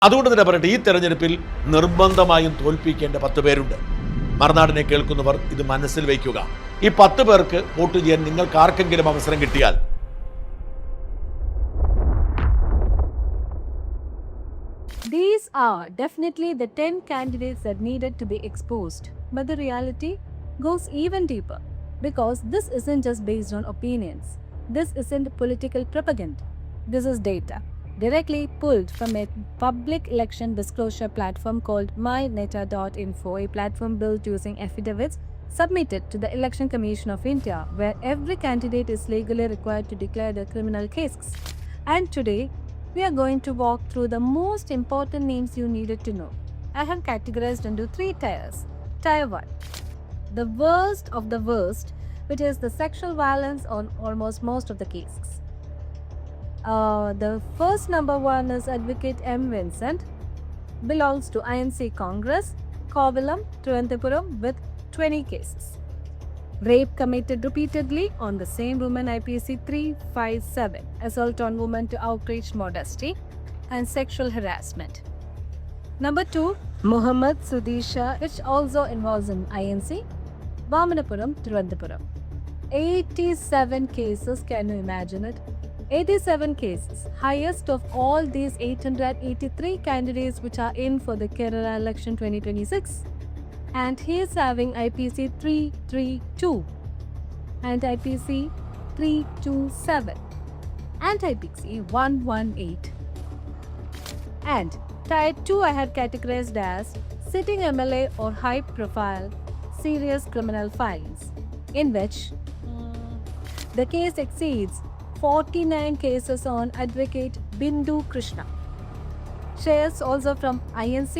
അതുകൊണ്ട് തന്നെ പറയട്ടെ, ഈ തെരഞ്ഞെടുപ്പിൽ നിർബന്ധമായും തോൽപ്പിക്കേണ്ട 10 പേരുണ്ട്. മറുനാടിനെ കേൾക്കുന്നവർ ഇത് മനസ്സിൽ വയ്ക്കുക. ഈ 10 പേർക്ക് വോട്ട് ചെയ്യാൻ നിങ്ങൾക്ക് ആർക്കെങ്കിലും അവസരം കിട്ടിയാൽ These are definitely the 10 candidates that needed to be exposed. But the reality goes even deeper, because this isn't just based on opinions. This isn't political propaganda. This is data, directly pulled from a public election disclosure platform called myneta.info, a platform built using affidavits submitted to the Election Commission of India, where every candidate is legally required to declare their criminal cases. And today, we are going to walk through the most important names you needed to know. I have categorized into 3 tiers. Tier 1, the worst of the worst, which is the sexual violence on almost most of the cases. The first number 1 is Advocate M. Vincent, belongs to INC Congress, Kovalam, Thiruvananthapuram, with 20 cases. Rape committed repeatedly on the same woman, IPC 357, assault on woman to outrage modesty, and sexual harassment. Number 2, Muhammad Sudisha, which also involves an INC, Vamanapuram, Thiruvananthapuram. 87 cases, can you imagine it? 87 cases, highest of all these 883 candidates which are in for the Kerala election 2026. And he is having IPC 332 and IPC 327 and IPC 118. And Tier 2 I had categorized as sitting MLA or high profile serious criminal filings, in which the case exceeds 49 cases on Advocate Bindu Krishna. She is also from INC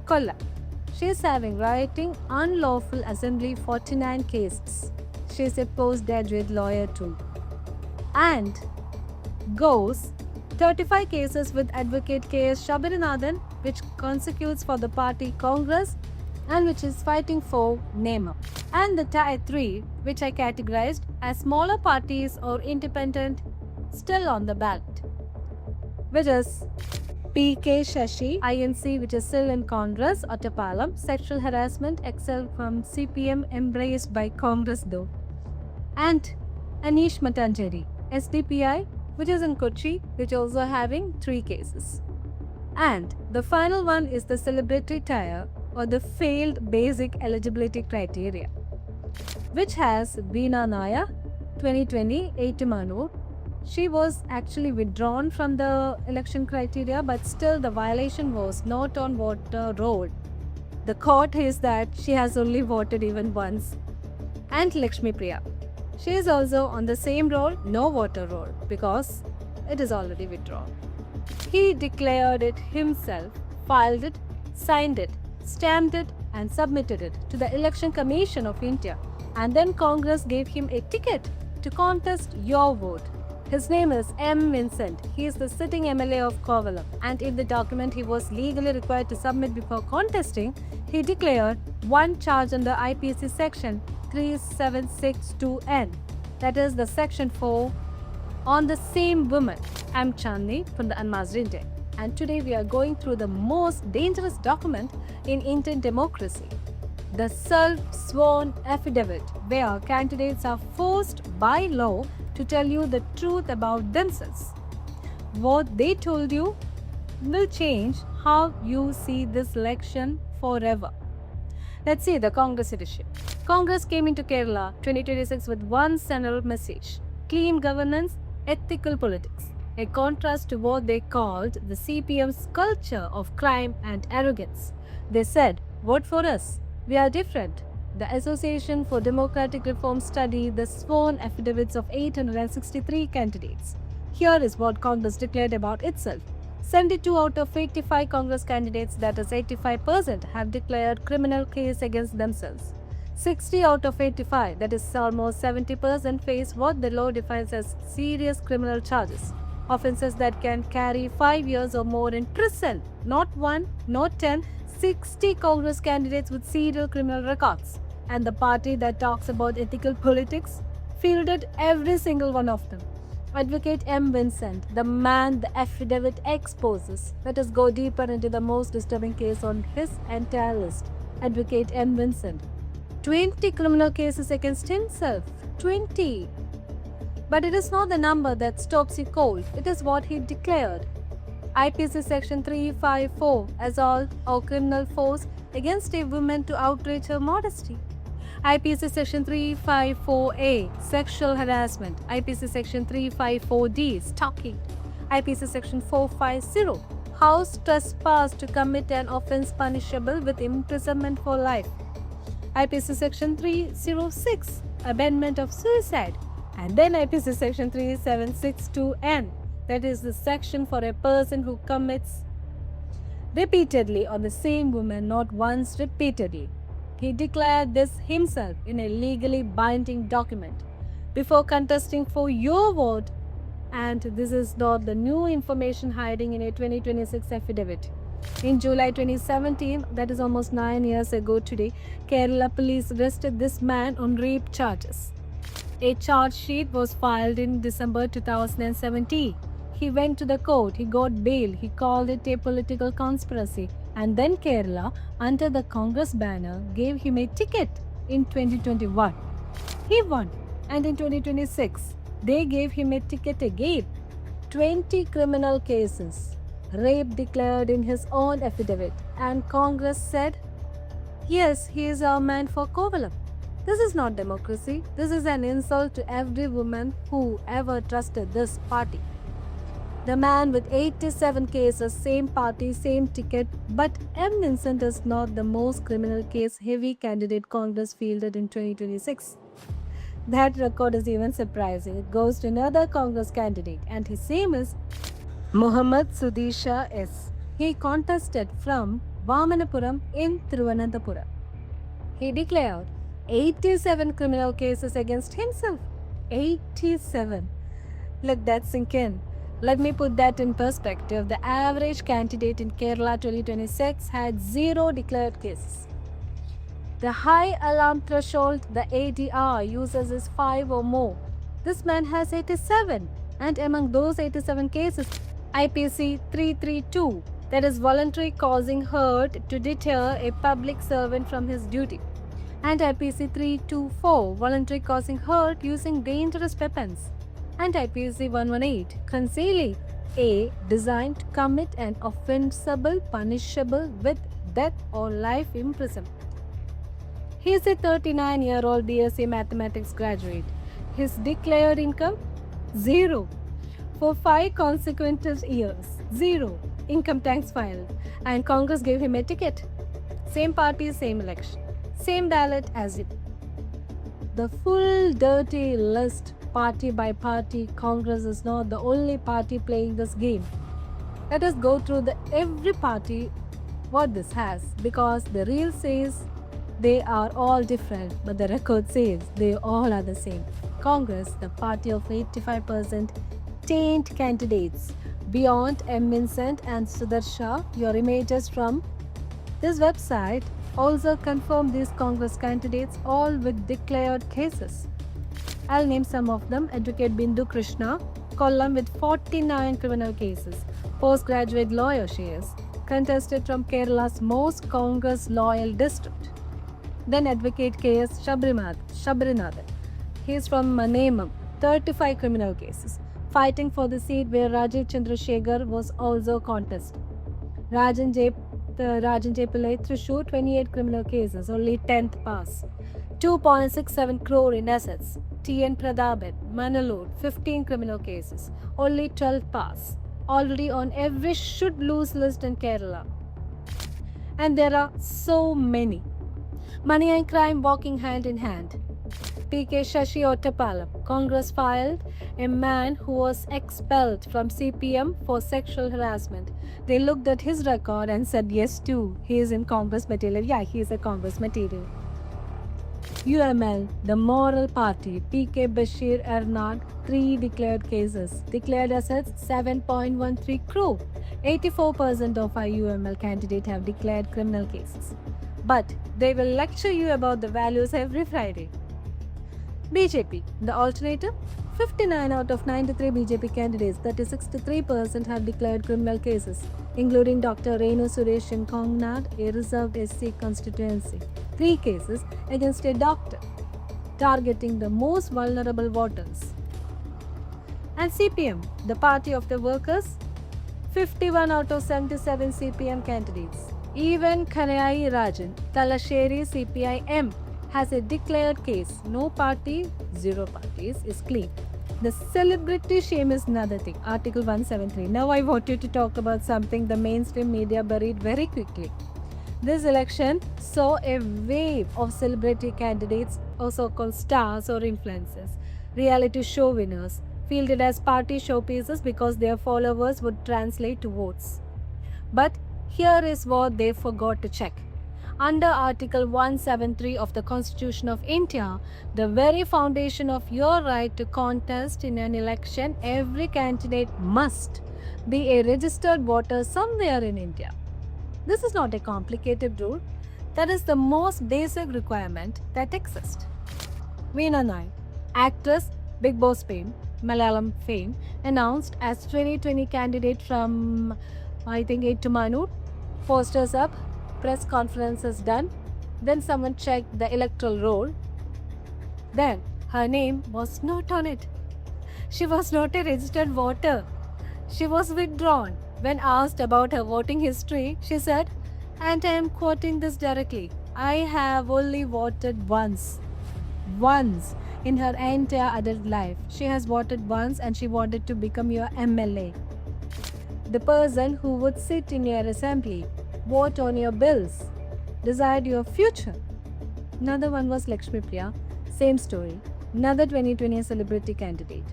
Kollam. She is having rioting, unlawful assembly 49 cases. She is a postgraduate lawyer too. And goes 35 cases with Advocate K.S. Shabarinathan, which consecutes for the party Congress and which is fighting for NEMA. And the Tier 3, which I categorized as smaller parties or independent, still on the ballot, which is P.K. Shashi, INC, which is still in Congress, Ottapalam, sexual harassment, excel from CPM, embraced by Congress though. And Anish Matanjari, SDPI, which is in Kochi, which also having 3 cases. And the final one is the celebrity tier, or the failed basic eligibility criteria, which has Veena Naya, 2020, Etumanur. She was actually withdrawn from the election criteria, but still the violation was not on voter roll. The court is that she has only voted even once. And Lakshmi Priya. She is also on the same roll, no voter roll, because it is already withdrawn. He declared it himself, filed it, signed it, stamped it, and submitted it to the Election Commission of India. And then Congress gave him a ticket to contest your vote. His name is M. Vincent. He is the sitting MLA of Kovalam, and in the document he was legally required to submit before contesting, he declared one charge under IPC section 3762N, that is the section 4, on the same woman. I'm Chandni from the Unmasked India, and today we are going through the most dangerous document in Indian democracy, the self-sworn affidavit, where candidates are forced by law to tell you the truth about themselves. What they told you will change how you see this election forever. Let's see the Congress edition. Congress came into Kerala 2026 with one central message: clean governance, ethical politics, a contrast to what they called the CPM's culture of crime and arrogance. They said, vote for us, we are different. The Association for Democratic Reform studied the sworn affidavits of 863 candidates. Here is what Congress declared about itself. 72 out of 85 Congress candidates, that is 85%, have declared criminal case against themselves. 60 out of 85, that is almost 70%, face what the law defines as serious criminal charges, offences that can carry 5 years or more in prison. Not 1, not 10, 60 Congress candidates with serial criminal records. And the party that talks about ethical politics fielded every single one of them. Advocate M. Vincent, the man the affidavit exposes. Let us go deeper into the most disturbing case on his entire list. Advocate M. Vincent. 20 criminal cases against himself. 20. But it is not the number that stops you cold. It is what he declared. IPC Section 354, assault or criminal force against a woman to outrage her modesty. IPC Section 354A, sexual harassment. IPC Section 354D, stalking. IPC Section 450, house trespass to commit an offence punishable with imprisonment for life. IPC Section 306, amendment of suicide. And then IPC Section 3762N, that is the section for a person who commits repeatedly on the same woman, not once, repeatedly. He declared this himself in a legally binding document before contesting for your vote, and this is not the new information hiding in a 2026 affidavit. In July 2017, that is almost 9 years ago today, Kerala police arrested this man on rape charges. A charge sheet was filed in December 2017. He went to the court, he got bail, he called it a political conspiracy. And then Kerala, under the Congress banner, gave him a ticket in 2021. He won. And in 2026, they gave him a ticket again. 20 criminal cases. Rape declared in his own affidavit. And Congress said, yes, he is our man for Kovalam. This is not democracy. This is an insult to every woman who ever trusted this party. The man with 87 cases, same party, same ticket, but M. Vincent is not the most criminal case heavy candidate Congress fielded in 2026. That record is even surprising. It goes to another Congress candidate, and his name is Muhammad Sudisha S. He contested from Vamanapuram in Thiruvananthapuram. He declared 87 criminal cases against himself. 87. Let that sink in. Let me put that in perspective. The average candidate in Kerala 2026 had 0 declared cases. The high alarm threshold the ADR uses is 5 or more. This man has 87, and among those 87 cases, IPC 332, that is voluntary causing hurt to deter a public servant from his duty, and IPC 324, voluntary causing hurt using dangerous weapons, and IPC 118, concealing a designed to commit an offensible punishable with death or life imprisonment. He is a 39-year-old BSc Mathematics graduate. His declared income? 0. For 5 consecutive years, 0. Income tax filed. And Congress gave him a ticket. Same party, same election. Same ballot as him. The full dirty list, party by party. Congress is not the only party playing this game. Let us go through every party what this has, because the reel says they are all different, but the record says they all are the same. Congress, the party of 85% tainted candidates. Beyond M. Vincent and Sudarsha, your images from this website also confirm these Congress candidates, all with declared cases. I'll name some of them. Advocate Bindu Krishna, Kollam, with 49 criminal cases. Postgraduate lawyer she is. Contested from Kerala's most Congress loyal district. Then Advocate K.S. Shabrinathan. He is from Manemam, 35 criminal cases. Fighting for the seat where Rajiv Chandrasekhar was also contested. Rajan J. Pillai, Thrissur, 28 criminal cases, only 10th pass. 2.67 crore in assets. T.N. Pradhaban, Manalur, 15 criminal cases, only 12th pass. Already on every should lose list in Kerala. And there are so many. Money and crime walking hand in hand. P.K. Shashi Ottapalam, Congress filed a man who was expelled from CPM for sexual harassment. They looked at his record and said yes too, he is in Congress material. Yeah, he is a Congress material. UML, the moral party, P.K. Bashir Ernad, 3 declared cases. Declared assets 7.13 crore. 84% of our UML candidates have declared criminal cases. But they will lecture you about the values every Friday. BJP, the alternative, 59 out of 93 BJP candidates, that is 63%, have declared criminal cases, including Dr. Renu Suresh in Kongnad, a reserved SC constituency. 3 cases against a doctor, targeting the most vulnerable voters. And CPM, the party of the workers, 51 out of 77 CPM candidates. Even Kanayai Rajan, Talasheri CPI-M, has a declared case. No party, 0 parties is clean. The celebrity shame is another thing. Article 173. Now I want you to talk about something the mainstream media buried very quickly. This election saw a wave of celebrity candidates or so-called stars or influencers, reality show winners, fielded as party showpieces because their followers would translate to votes. But here is what they forgot to check. Under Article 173 of the Constitution of India, the very foundation of your right to contest in an election, every candidate must be a registered voter somewhere in India. This is not a complicated rule. That is the most basic requirement that exists. Veena Nair, actress, Big Boss fame, Malayalam fame, announced as 2020 candidate from, I think, Ettumanur. Posters up, press conferences done. Then someone checked the electoral roll. Then her name was not on it. She was not a registered voter. She was withdrawn. When asked about her voting history, she said, and I am quoting this directly, I have only voted once. Once in her entire adult life. She has voted once and she wanted to become your MLA. The person who would sit in your assembly, vote on your bills, decide your future. Another one was Lakshmi Priya, same story, another 2020 celebrity candidate.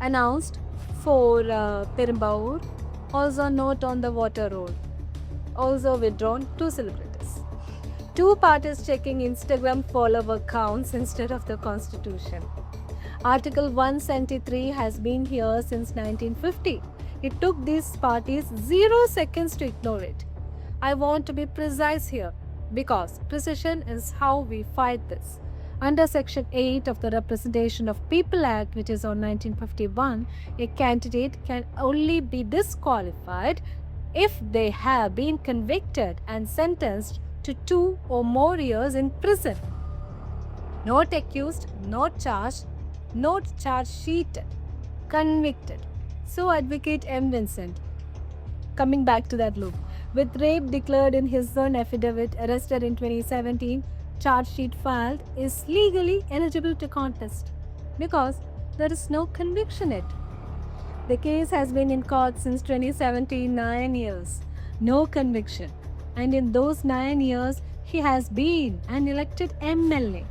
Announced for Perumbaur, also not on the voter roll. Also withdrawn, 2 celebrities. 2 parties checking Instagram follower counts instead of the constitution. Article 173 has been here since 1950. It took these parties 0 seconds to ignore it. I want to be precise here because precision is how we fight this. Under Section 8 of the Representation of People Act, which is on 1951, a candidate can only be disqualified if they have been convicted and sentenced to 2 or more years in prison. Not accused, not charged, not charge sheeted, convicted. So Advocate M. Vincent, coming back to that loop, with rape declared in his own affidavit, arrested in 2017, charge sheet filed, is legally eligible to contest because there is no conviction yet. The case has been in court since 2017, 9 years, no conviction. And in those 9 years, he has been an elected MLA,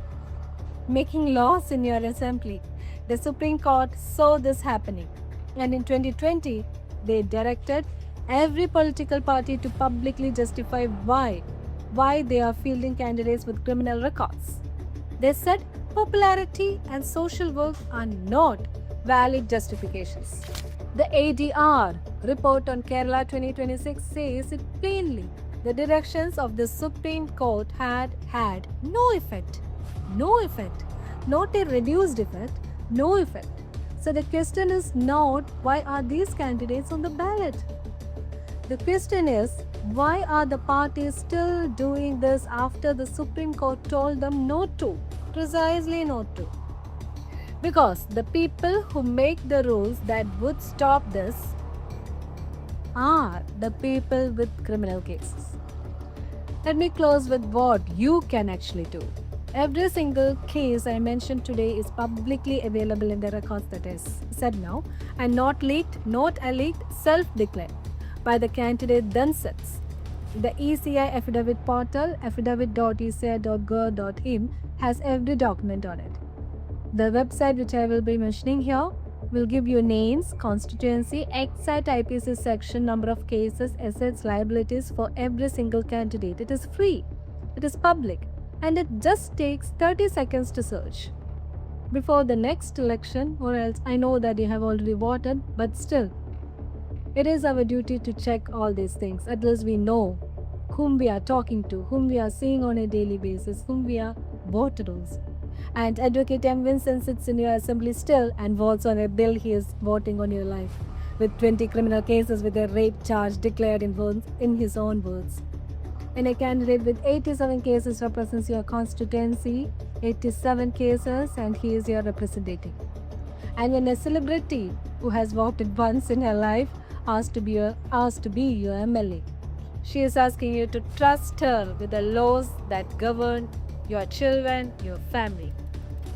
making laws in your assembly. The Supreme Court saw this happening. And in 2020, they directed every political party to publicly justify why they are fielding candidates with criminal records. They said popularity and social work are not valid justifications. The ADR report on Kerala 2026 says it plainly. The directions of the Supreme Court had no effect. No effect. Not a reduced effect, no effect. So the question is not why are these candidates on the ballot? The question is why are the parties still doing this after the Supreme Court told them not to? Precisely not to. Because the people who make the rules that would stop this are the people with criminal cases. Let me close with what you can actually do. Every single case I mentioned today is publicly available in the records that is said now and not leaked, not alleged, self-declared by the candidate themselves. The ECI affidavit portal, affidavit.eci.gov.in, has every document on it. The website which I will be mentioning here will give you names, constituency, exact IPC section, number of cases, assets, liabilities for every single candidate. It is free. It is public. And it just takes 30 seconds to search. Before the next election, or else I know that you have already voted, but still, it is our duty to check all these things. At least we know whom we are talking to, whom we are seeing on a daily basis, whom we are voted on. And Advocate M. Vincent sits in your assembly still and votes on a bill he is voting on your life, with 20 criminal cases with a rape charge declared in his own words. And a candidate with 87 cases represents your constituency, 87 cases, and he is your representative. And when a celebrity who has voted once in her life asked to be your MLA, she is asking you to trust her with the laws that govern your children, your family.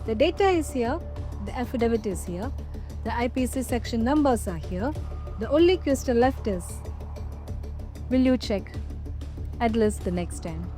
The data is here, the affidavit is here, the IPC section numbers are here. The only question left is, will you check at least the next time?